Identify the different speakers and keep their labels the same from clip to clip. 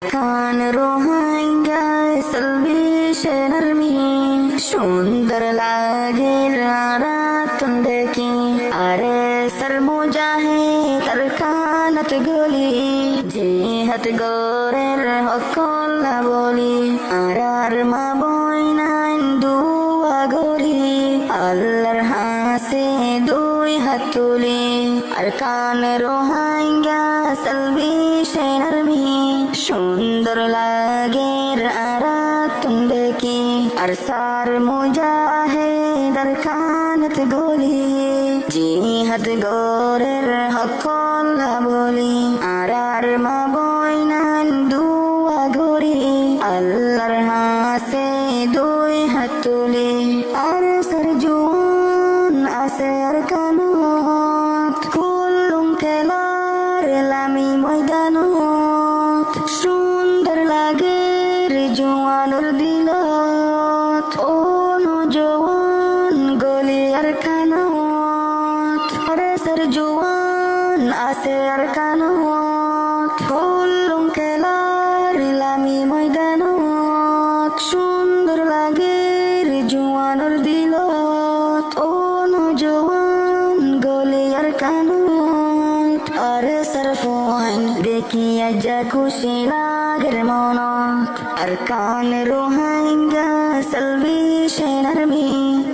Speaker 1: কান Rohingya salvation army সুন্দর লাগে রাত দেখি আরে সর মুজাহিদ তার কানত গলি জিহাদ গোরের হকল্লা বলি আর মা বইনান দুয়া গলি আল্লাহর হাসে দুই হাত তুলি আর কান রোহাঙ্গা সালভেশন আর্মি সুন্দর লাগে রাত দেখি আর সার মুজাহিদ আর কানত গলি জিহাদ গোরের হকল্লা বলি আর মা বইনান দুয়া গরি আল্লাহর হাসে দুই হাত তুলি আর সার জুয়ান আছে আর কানত কুলুম খেলার লামি ময়দানত সুন্দর লাগে জোয়ানোর দিলত ও নজওয়ান গলি আর কানত আরে সার জোয়ান আছে আর কানত কুলুম খেলার লামি ময়দানত সুন্দর লাগে জোয়ানোর দিলত ও নজওয়ান গলি আর কানত আরে সার ফোন দেখিয়া যা খুশি লাগের মনত আর কান রোহাঙ্গা সালভেশন আর্মি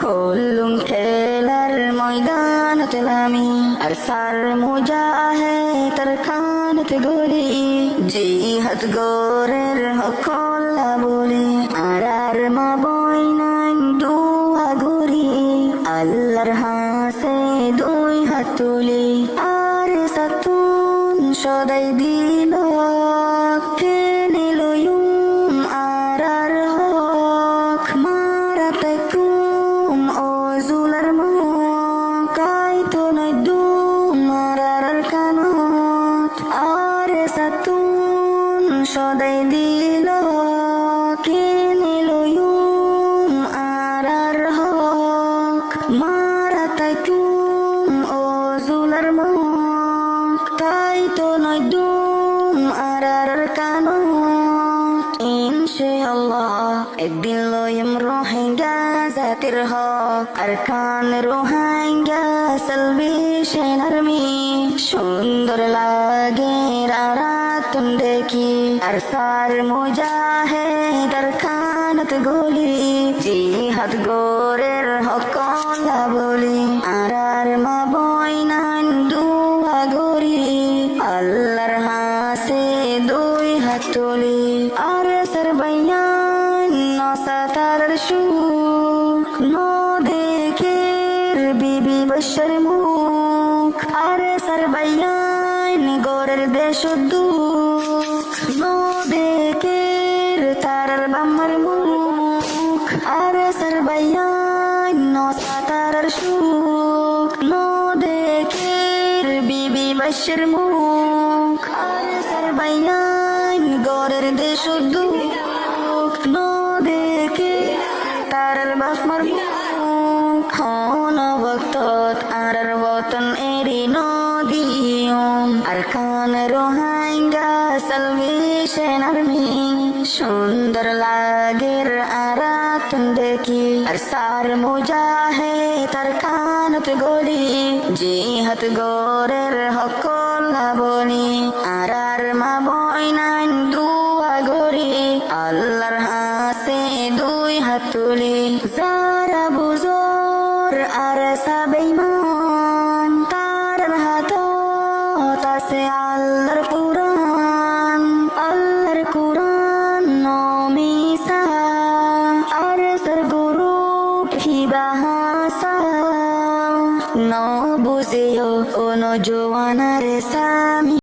Speaker 1: কুলুম খেলার ময়দানত লামি আর সার মুজাহিদ তার কানত গলি জিহাদ গোরের হকল্লা বলি আর মা বইনান দুয়া গরি আল্লাহর হাসে দুই হাত তুলি আর সাতুন সদাই দিল কেনিলয়ুম আর হক মারাতাকুম ও জুলার মুখ কাইতো নয়দুম আর কানত আর সাতুন সদাই দিল কেনিলয়ুম আর হক মারাতাকুম ও জুলার মুখ কাইতো নয়দুম আর কানত ইনশাআল্লাহ একদিন লইম রোহিঙ্গা জাতির হক আর কান রোহিঙ্গা সালভেশন আর্মি সুন্দর লাগে রাত দেখি আর সার মুজাহিদ আর কানত গলি জিহাদ গোরের হকল্লা বলি আর মা বইনান দুয়া গরি আল্লাহর হাসে দুই হাত তুলি আর সার বাইয়ান নসাতার সুখ নো দেখের বিবি বশর মুখ আর সার বাইয়ান গোরের দেশ দুঃখ নো দেখের তারার বাম্মার মুখ আর সার বাইয়ান নসাতার সুখ নো দেখের বিবি বশর মুখ আর সার বাইয়ান গোরের দেশ দুঃখ নো দেখে তারার বাম্মার মুখ হন ভক্তত আর বতন এরি নদিয়ম আর কান রোহাঙ্গা সালভেশন আর্মি সুন্দর লাগে রাত দেখি আর সার মুজাহিদ তার কানত গলি জিহাদ গোরের হকল্লা বলি আর মা বইনান দুয়া গরি আল্লাহর হাসে দুই হাত তুলি যারা বুজুর আর সাবেইমান তার হাতত আছে আল্লাহর কুরআন নমিসা আর সর গুরু হিবাহাসা ন বুঝেও ও নজওয়ানার সামি